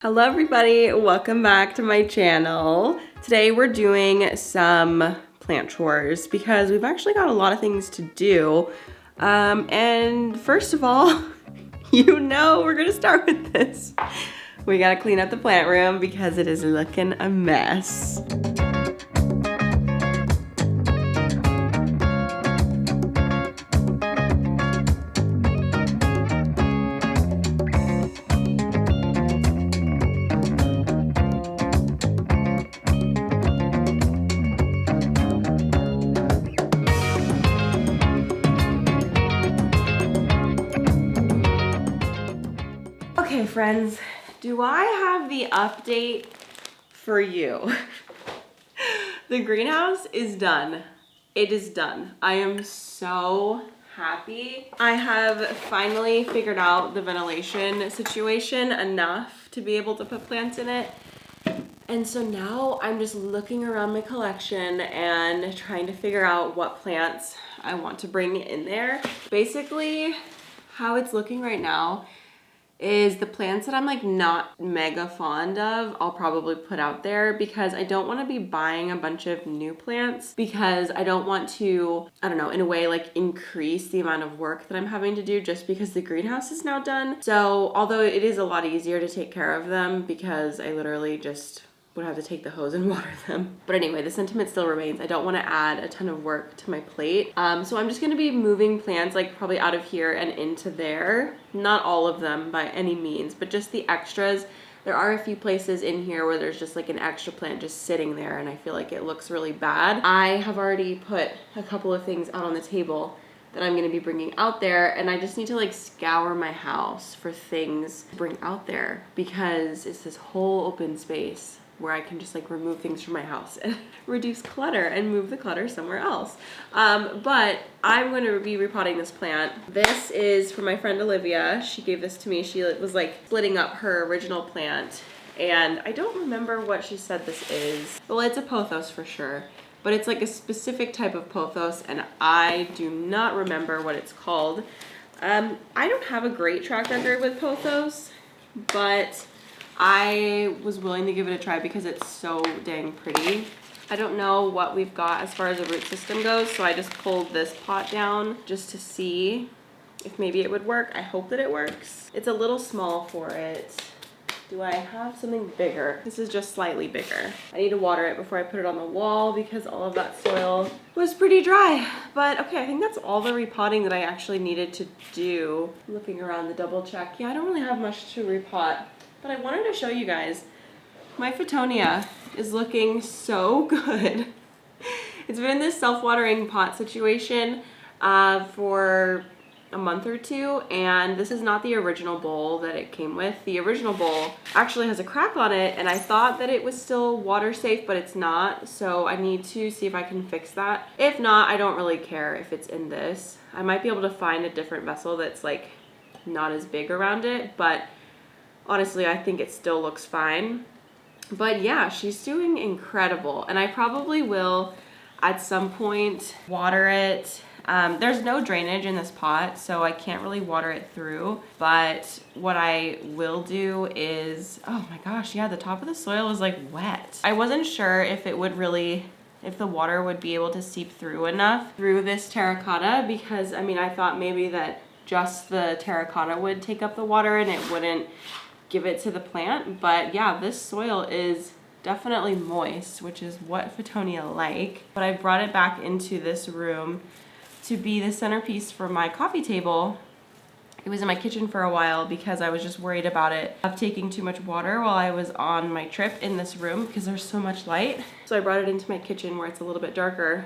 Hello everybody, welcome back to my channel. Today we're doing some plant chores because we've actually got a lot of things to do. And first of all, we're gonna start with this. We gotta clean up the plant room because it is looking a mess. Okay friends, do I have the update for you? The greenhouse is done. It is done. I am so happy. I have finally figured out the ventilation situation enough to be able to put plants in it. And so now I'm just looking around my collection and trying to figure out what plants I want to bring in there. Basically, how it's looking right now is the plants that I'm like not mega fond of, I'll probably put out there because I don't want to be buying a bunch of new plants because I don't want to, I don't know, in a way like increase the amount of work that I'm having to do just because the greenhouse is now done. So although it is a lot easier to take care of them because I literally just would have to take the hose and water them. But anyway, the sentiment still remains. I don't want to add a ton of work to my plate. So I'm just going to be moving plants like probably out of here and into there. Not all of them by any means, but just the extras. There are a few places in here where there's just like an extra plant just sitting there and I feel like it looks really bad. I have already put a couple of things out on the table that I'm going to be bringing out there, and I just need to like scour my house for things to bring out there because it's this whole open space where I can just like remove things from my house and reduce clutter and move the clutter somewhere else. But I'm going to be repotting this plant. This is from my friend Olivia. She gave this to me. She was like splitting up her original plant, and I don't remember what she said this is. Well, it's a pothos for sure, but it's like a specific type of pothos, and I do not remember what it's called. I don't have a great track record with pothos, but I was willing to give it a try because it's so dang pretty. I don't know what we've got as far as the root system goes, so I just pulled this pot down just to see if maybe it would work. I hope that it works. It's a little small for it. Do I have something bigger? This is just slightly bigger. I need to water it before I put it on the wall because all of that soil was pretty dry. But okay, I think that's all the repotting that I actually needed to do. Looking around the double check. Yeah, I don't really have much to repot. But I wanted to show you guys, my Fittonia is looking so good. It's been in this self-watering pot situation for a month or two, and this is not the original bowl that it came with. The original bowl actually has a crack on it, and I thought that it was still water safe, but it's not, so I need to see if I can fix that. If not, I don't really care if it's in this. I might be able to find a different vessel that's like not as big around it, but honestly, I think it still looks fine. But yeah, she's doing incredible. And I probably will, at some point, water it. There's no drainage in this pot, so I can't really water it through. But what I will do is, oh my gosh, yeah, the top of the soil is like wet. I wasn't sure if it would really, if the water would be able to seep through enough through this terracotta, because I mean, I thought maybe that just the terracotta would take up the water and it wouldn't give it to the plant. But yeah, this soil is definitely moist, which is what Fittonia like. But I brought it back into this room to be the centerpiece for my coffee table. It was in my kitchen for a while because I was just worried about it of taking too much water while I was on my trip in this room because there's so much light. So I brought it into my kitchen where it's a little bit darker.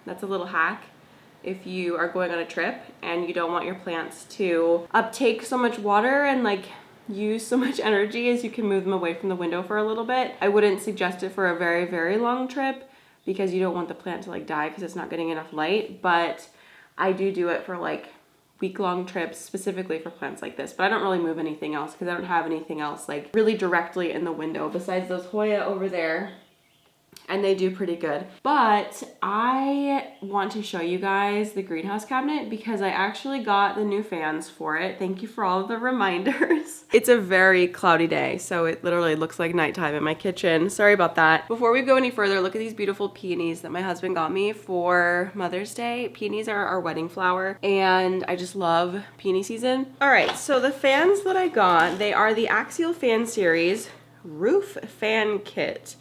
That's a little hack. If you are going on a trip and you don't want your plants to uptake so much water and like use so much energy, as you can move them away from the window for a little bit. I wouldn't suggest it for a very, very long trip because you don't want the plant to like die because it's not getting enough light, but I do it for like week-long trips specifically for plants like this. But I don't really move anything else because I don't have anything else like really directly in the window besides those Hoya over there and they do pretty good. But I want to show you guys the greenhouse cabinet because I actually got the new fans for it. Thank you for all of the reminders. It's a very cloudy day, so it literally looks like nighttime in my kitchen. Sorry about that. Before we go any further, look at these beautiful peonies that my husband got me for Mother's Day. Peonies are our wedding flower, and I just love peony season. All right, so the fans that I got, they are the Axial Fan Series Roof Fan Kit.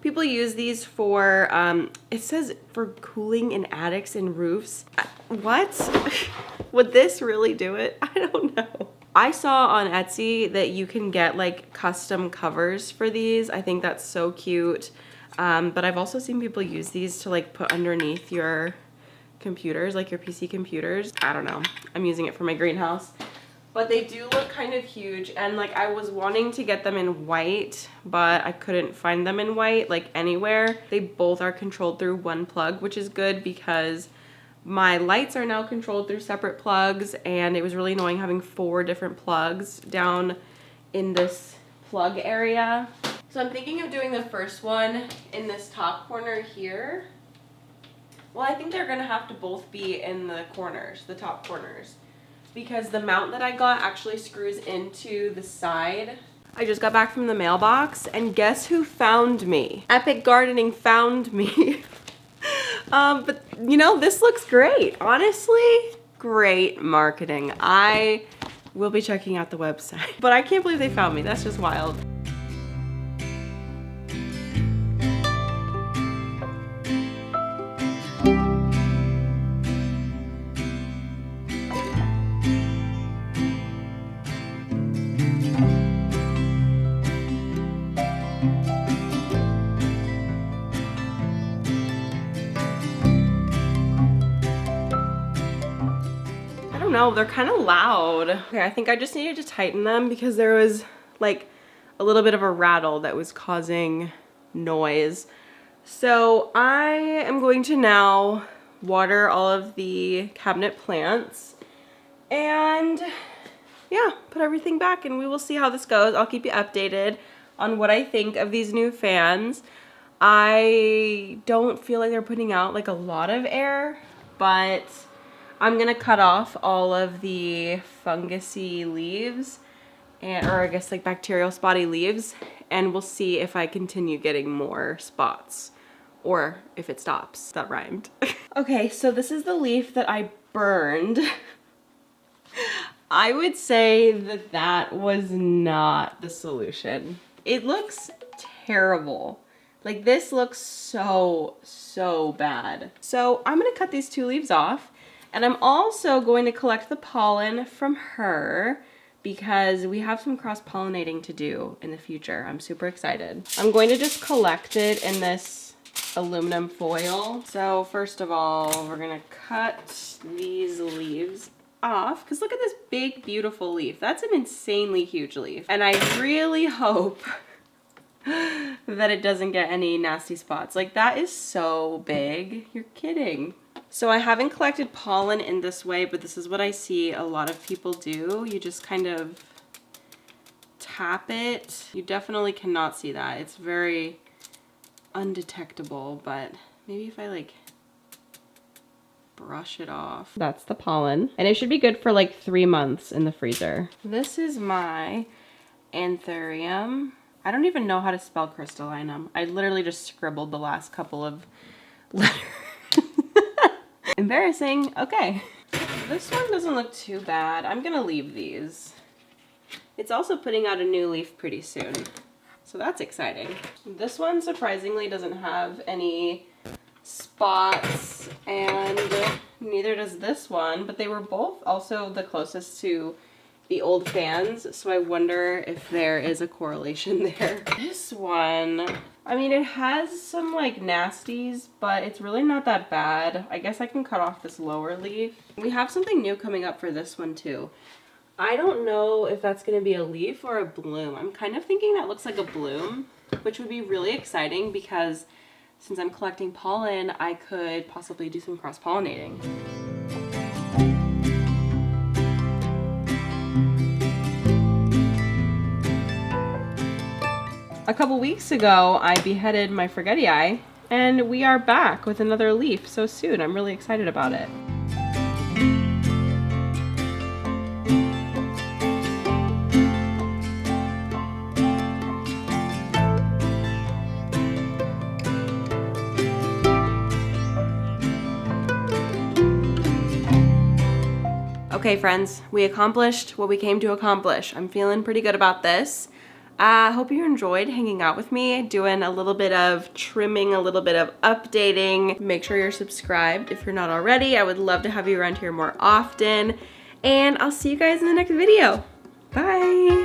People use these for, it says for cooling in attics and roofs. What? Would this really do it? I don't know. I saw on Etsy that you can get like custom covers for these. I think that's so cute. But I've also seen people use these to like put underneath your computers, like your PC computers. I don't know. I'm using it for my greenhouse. But they do look kind of huge, and like I was wanting to get them in white, but I couldn't find them in white like anywhere. They both are controlled through one plug, which is good because my lights are now controlled through separate plugs, and it was really annoying having 4 different plugs down in this plug area. So I'm thinking of doing the first one in this top corner here. Well, I think they're gonna have to both be in the corners, the top corners, because the mount that I got actually screws into the side. I just got back from the mailbox, and guess who found me? Epic Gardening found me. But you know, this looks great. Honestly, great marketing. I will be checking out the website. But I can't believe they found me. That's just wild. No, they're kind of loud. Okay, I think I just needed to tighten them because there was like a little bit of a rattle that was causing noise. So I am going to now water all of the cabinet plants and yeah, put everything back, and we will see how this goes. I'll keep you updated on what I think of these new fans. I don't feel like they're putting out like a lot of air, but I'm gonna cut off all of the fungusy leaves, or I guess like bacterial spotty leaves, and we'll see if I continue getting more spots or if it stops. That rhymed. Okay, so this is the leaf that I burned. I would say that that was not the solution. It looks terrible. Like this looks so bad. So I'm gonna cut these 2 leaves off. And I'm also going to collect the pollen from her because we have some cross-pollinating to do in the future. I'm super excited. I'm going to just collect it in this aluminum foil. So first of all, we're gonna cut these leaves off because look at this big, beautiful leaf. That's an insanely huge leaf. And I really hope that it doesn't get any nasty spots. Like that is so big. You're kidding. So I haven't collected pollen in this way, but this is what I see a lot of people do. You just kind of tap it. You definitely cannot see that. It's very undetectable, but maybe if I like brush it off. That's the pollen. And it should be good for like 3 months in the freezer. This is my Anthurium. I don't even know how to spell crystallinum. I literally just scribbled the last couple of letters. Embarrassing. Okay. This one doesn't look too bad. I'm gonna leave these. It's also putting out a new leaf pretty soon, so that's exciting. This one surprisingly doesn't have any spots, and neither does this one, but they were both also the closest to the old fans, so I wonder if there is a correlation there. This one, I mean, it has some like nasties, but it's really not that bad. I guess I can cut off this lower leaf. We have something new coming up for this one too. I don't know if that's gonna be a leaf or a bloom. I'm kind of thinking that looks like a bloom, which would be really exciting because since I'm collecting pollen, I could possibly do some cross-pollinating. A couple weeks ago, I beheaded my forgetti-eye And we are back with another leaf so soon. I'm really excited about it. Okay friends, we accomplished what we came to accomplish. I'm feeling pretty good about this. I hope you enjoyed hanging out with me, doing a little bit of trimming, a little bit of updating. Make sure you're subscribed if you're not already. I would love to have you around here more often. And I'll see you guys in the next video. Bye.